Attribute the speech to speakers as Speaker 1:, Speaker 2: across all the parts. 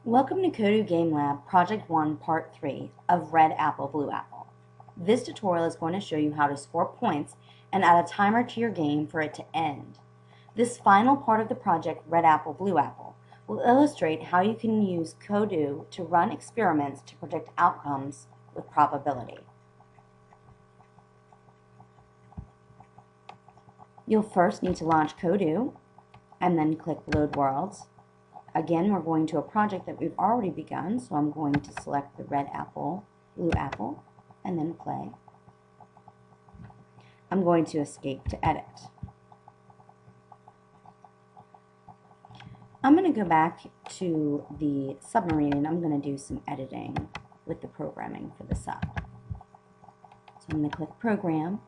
Speaker 1: Welcome to Kodu Game Lab Project 1 Part 3 of Red Apple, Blue Apple. This tutorial is going to show you how to score points and add a timer to your game for it to end. This final part of the project, Red Apple, Blue Apple, will illustrate how you can use Kodu to run experiments to predict outcomes with probability. You'll first need to launch Kodu and then click Load Worlds. Again, we're going to a project that we've already begun, so I'm going to select the red apple, blue apple, and then play. I'm going to escape to edit. I'm going to go back to the submarine and I'm going to do some editing with the programming for the sub. So I'm going to click Program,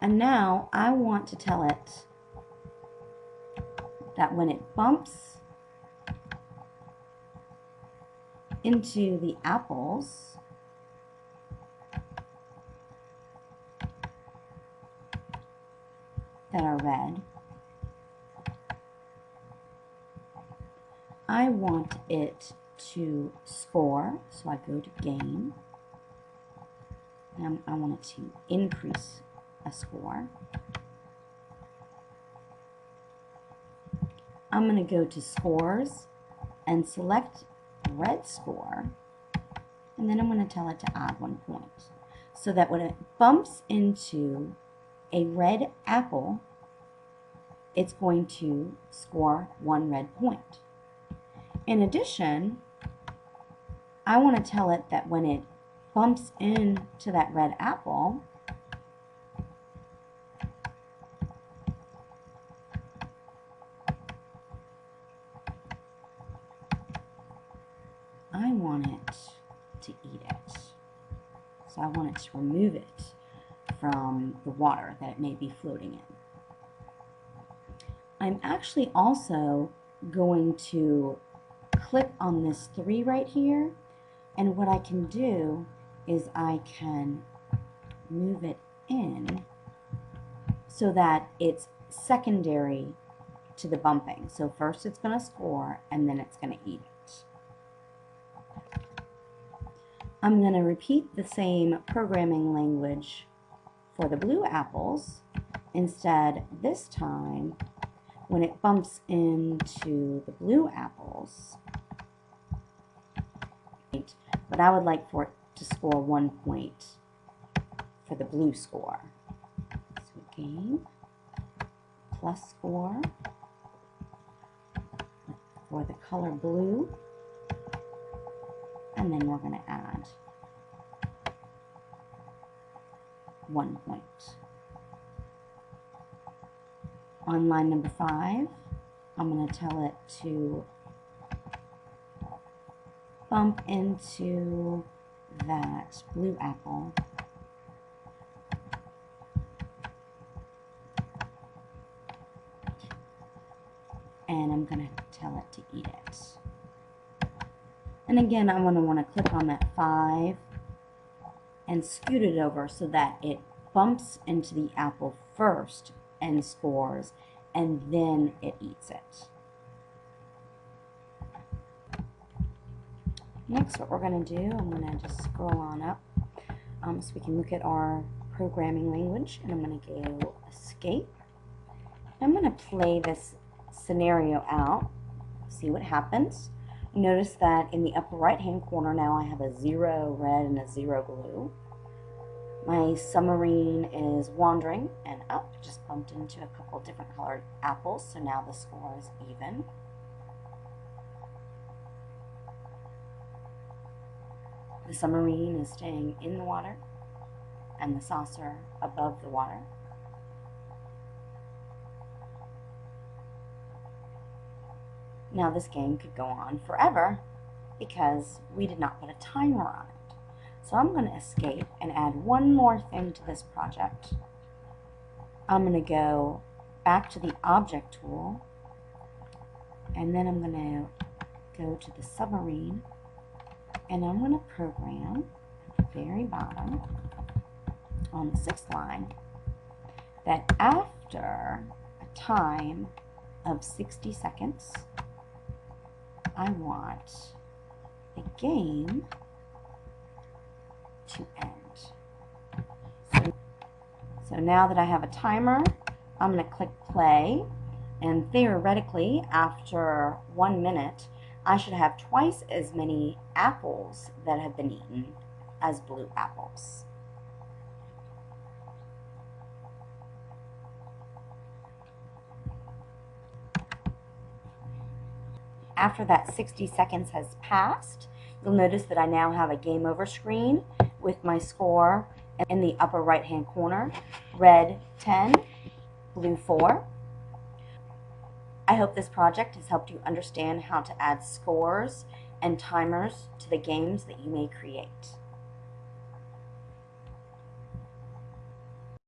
Speaker 1: and now I want to tell it that when it bumps into the apples, that are red, I want it to score, so I go to Game, and I want it to increase a score. I'm going to go to Scores and select red score, and then I'm going to tell it to add 1 point, so that when it bumps into a red apple, it's going to score 1 red point. In addition, I want to tell it that when it bumps into that red apple, I want it to eat it. So I want it to remove it from the water that it may be floating in. I'm actually also going to click on this 3 right here, and what I can do is I can move it in so that it's secondary to the bumping. So first it's going to score and then it's going to eat it. I'm going to repeat the same programming language for the blue apples. Instead, this time, when it bumps into the blue apples, but I would like for it to score 1 point for the blue score. So Game plus score for the color blue, and then we're going to add 1 point. On line number 5, I'm going to tell it to bump into that blue apple, and I'm going to tell it to eat it. And again, I'm going to want to click on that 5 and scoot it over so that it bumps into the apple first and scores, and then it eats it. Next, what we're going to do, I'm going to just scroll on up so we can look at our programming language, and I'm going to go Escape. I'm going to play this scenario out, see what happens. Notice that in the upper right hand corner now I have a 0 red and a 0 blue. My submarine is wandering and up, just bumped into a couple different colored apples, so now the score is even. The submarine is staying in the water and the saucer above the water. Now this game could go on forever because we did not put a timer on it. So I'm going to escape and add one more thing to this project. I'm going to go back to the Object tool, and then I'm going to go to the submarine, and I'm going to program at the very bottom on the 6th line that after a time of 60 seconds, I want the game to end. So now that I have a timer, I'm going to click play, and theoretically, after 1 minute, I should have twice as many apples that have been eaten as blue apples. After that 60 seconds has passed, you'll notice that I now have a game over screen with my score in the upper right hand corner. Red 10, blue 4. I hope this project has helped you understand how to add scores and timers to the games that you may create.